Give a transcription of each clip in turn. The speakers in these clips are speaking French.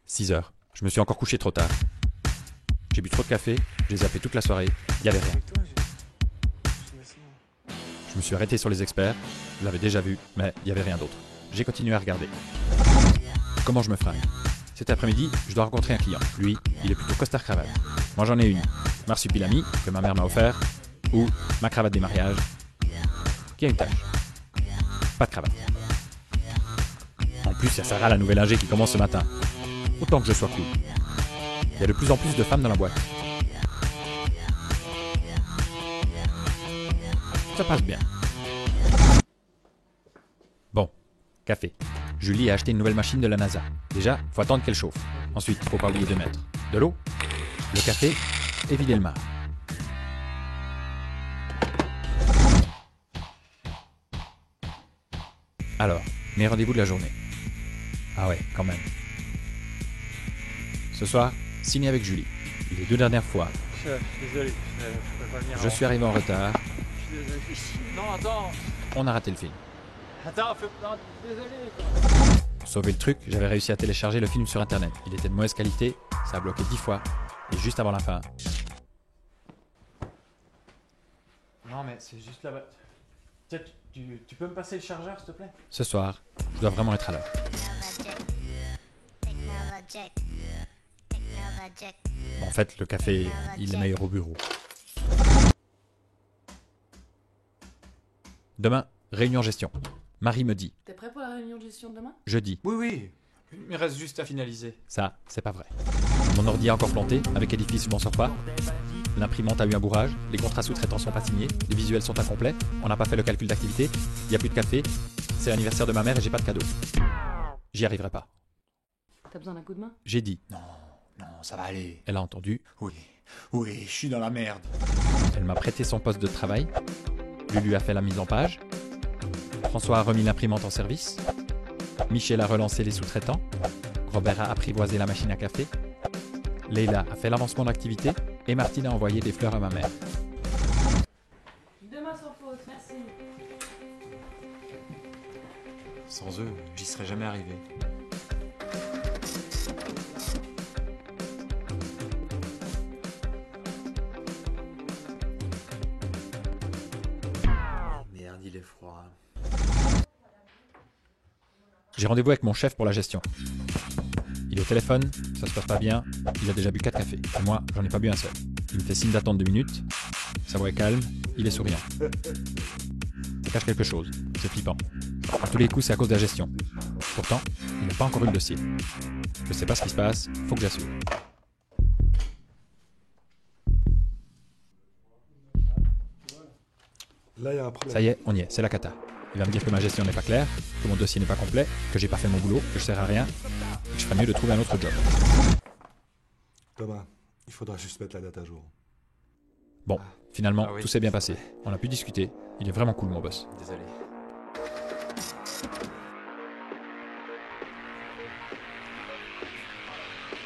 6 heures. Je me suis encore couché trop tard. J'ai bu trop de café, j'ai zappé toute la soirée, il y avait rien. Je me suis arrêté sur les experts, je l'avais déjà vu, mais il y avait rien d'autre. J'ai continué à regarder. Comment je me fringue? Cet après-midi, je dois rencontrer un client. Lui, il est plutôt costard-cravate. Moi j'en ai une. Marsupilami, que ma mère m'a offert, ou ma cravate des mariages, qui a une tache. Pas de cravate. En plus, il y a Sarah, la nouvelle ingé, qui commence ce matin. Autant que je sois cool. Il y a de plus en plus de femmes dans la boîte. Ça passe bien. Bon, café. Julie a acheté une nouvelle machine de la NASA. Déjà, faut attendre qu'elle chauffe. Ensuite, faut pas oublier de mettre de l'eau, le café et vider le mar. Alors, mes rendez-vous de la journée. Ah ouais, quand même. Ce soir, signé avec Julie. Les 2 dernières fois, Désolé, je peux pas venir. je suis arrivé en retard, Je suis désolé. Non, attends. on a raté le film. Attends, non, désolé. Pour sauver le truc, j'avais réussi à télécharger le film sur internet. Il était de mauvaise qualité, ça a bloqué 10 fois, et juste avant la fin. Non, mais c'est juste là-bas. Tu peux me passer le chargeur, s'il te plaît? Ce soir, je dois vraiment être à l'heure. Bon, en fait, le café, il est meilleur au bureau. Demain, réunion gestion. Marie me dit, T'es prêt pour la réunion de gestion de demain? jeudi. Oui, oui. Il me reste juste à finaliser. Ça, c'est pas vrai. Mon ordi a encore planté, avec édifice je m'en sors pas. L'imprimante a eu un bourrage, les contrats sous-traitants sont pas signés, les visuels sont incomplets, on n'a pas fait le calcul d'activité, il n'y a plus de café, c'est l'anniversaire de ma mère et j'ai pas de cadeau. J'y arriverai pas. T'as besoin d'un coup de main? J'ai dit, Non, non, ça va aller. elle a entendu, Oui, oui, je suis dans la merde. elle m'a prêté son poste de travail, Lulu a fait la mise en page, François a remis l'imprimante en service, Michel a relancé les sous-traitants, Robert a apprivoisé la machine à café, Leila a fait l'avancement d'activité et Martine a envoyé des fleurs à ma mère. Demain sans faute, merci. Sans eux, j'y serais jamais arrivé. Merde, il est froid. J'ai rendez-vous avec mon chef pour la gestion. Il est au téléphone, ça se passe pas bien, il a déjà bu 4 cafés. Et moi, j'en ai pas bu un seul. Il me fait signe d'attendre 2 minutes, sa voix est calme, il est souriant. Ça cache quelque chose, c'est flippant. À tous les coups, c'est à cause de la gestion. Pourtant, il n'a pas encore eu le dossier. Je sais pas ce qui se passe, faut que j'assure. Là, il y a un problème. Ça y est, on y est, c'est la cata. Il va me dire que ma gestion n'est pas claire, que mon dossier n'est pas complet, que j'ai pas fait mon boulot, que je sers à rien, et que je ferais mieux de trouver un autre job. Thomas, il faudra juste mettre la date à jour. Bon, finalement, Ah oui, tout s'est bien c'est passé. On a pu discuter. Il est vraiment cool, mon boss. Désolé.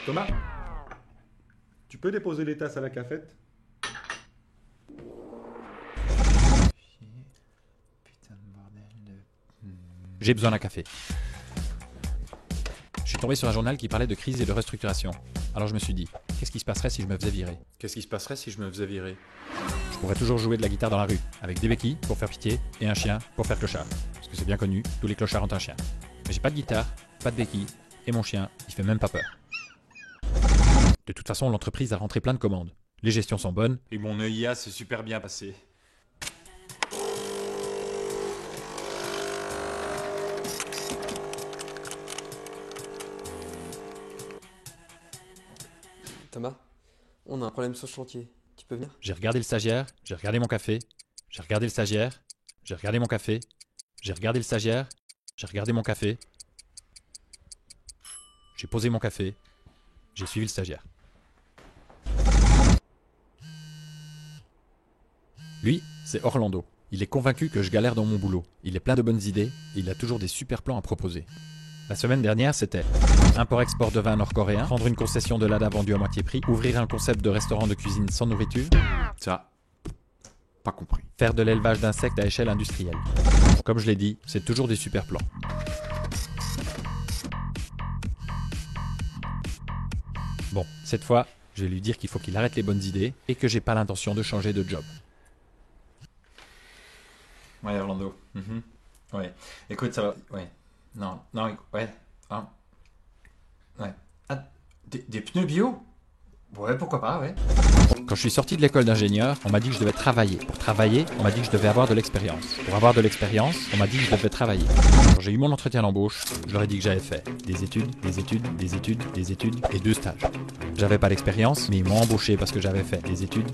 Thomas, tu peux déposer les tasses à la cafette? Putain de bordel de... J'ai besoin d'un café. Je suis tombé sur un journal qui parlait de crise et de restructuration. Alors je me suis dit, qu'est-ce qui se passerait si je me faisais virer? Qu'est-ce qui se passerait si je me faisais virer? Je pourrais toujours jouer de la guitare dans la rue, avec des béquilles pour faire pitié et un chien pour faire clochard. Parce que c'est bien connu, tous les clochards ont un chien. Mais j'ai pas de guitare, pas de béquilles, et mon chien, il fait même pas peur. De toute façon, l'entreprise a rentré plein de commandes. Les gestions sont bonnes, Et mon EIA s'est super bien passé. Thomas, on a un problème sur le chantier. Tu peux venir? j'ai regardé le stagiaire, j'ai regardé mon café, j'ai regardé le stagiaire, j'ai regardé mon café, j'ai regardé le stagiaire, j'ai regardé mon café, j'ai posé mon café, j'ai suivi le stagiaire. Lui, c'est Orlando. Il est convaincu que je galère dans mon boulot. Il est plein de bonnes idées et il a toujours des super plans à proposer. La semaine dernière, c'était import-export de vin nord-coréen, prendre une concession de l'ADA vendue à moitié prix, ouvrir un concept de restaurant de cuisine sans nourriture, Ça, pas compris. faire de l'élevage d'insectes à échelle industrielle. Comme je l'ai dit, c'est toujours des super plans. Cette fois, je vais lui dire qu'il faut qu'il arrête les bonnes idées et que j'ai pas l'intention de changer de job. Ouais, Orlando. Ouais. Écoute, ça va. Ouais. Non, ouais. Ah. Ouais. Ah, des pneus bio? Ouais, pourquoi pas, ouais. Quand je suis sorti de l'école d'ingénieur, on m'a dit que je devais travailler. Pour travailler, on m'a dit que je devais avoir de l'expérience. Pour avoir de l'expérience, on m'a dit que je devais travailler. Quand j'ai eu mon entretien d'embauche, je leur ai dit que j'avais fait des études et 2 stages. J'avais pas l'expérience, mais ils m'ont embauché parce que j'avais fait des études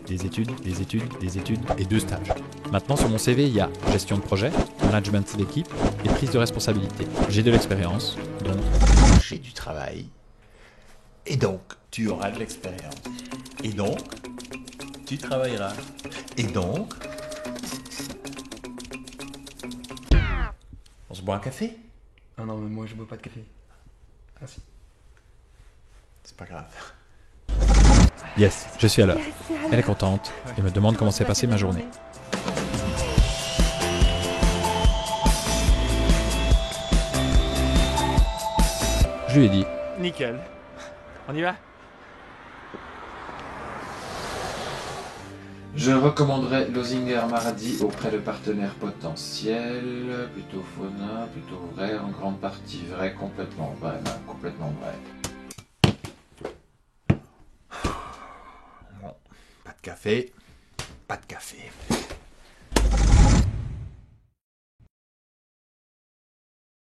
et 2 stages. Maintenant, sur mon CV, il y a gestion de projet, management d'équipe et prise de responsabilité. J'ai de l'expérience, donc J'ai du travail. Et donc, tu auras de l'expérience. Et donc, tu travailleras. Et donc, on se boit un café? Ah non, mais moi je bois pas de café. Merci. C'est pas grave. yes, je suis à l'heure. Elle est contente et me demande comment s'est passée ma journée. Je lui ai dit, Nickel. On y va? Je recommanderais Lozinger mardi auprès de partenaires potentiels. Plutôt fauna, plutôt vrai, en grande partie vrai, complètement vrai, même complètement vrai. Bon, pas de café. Pas de café.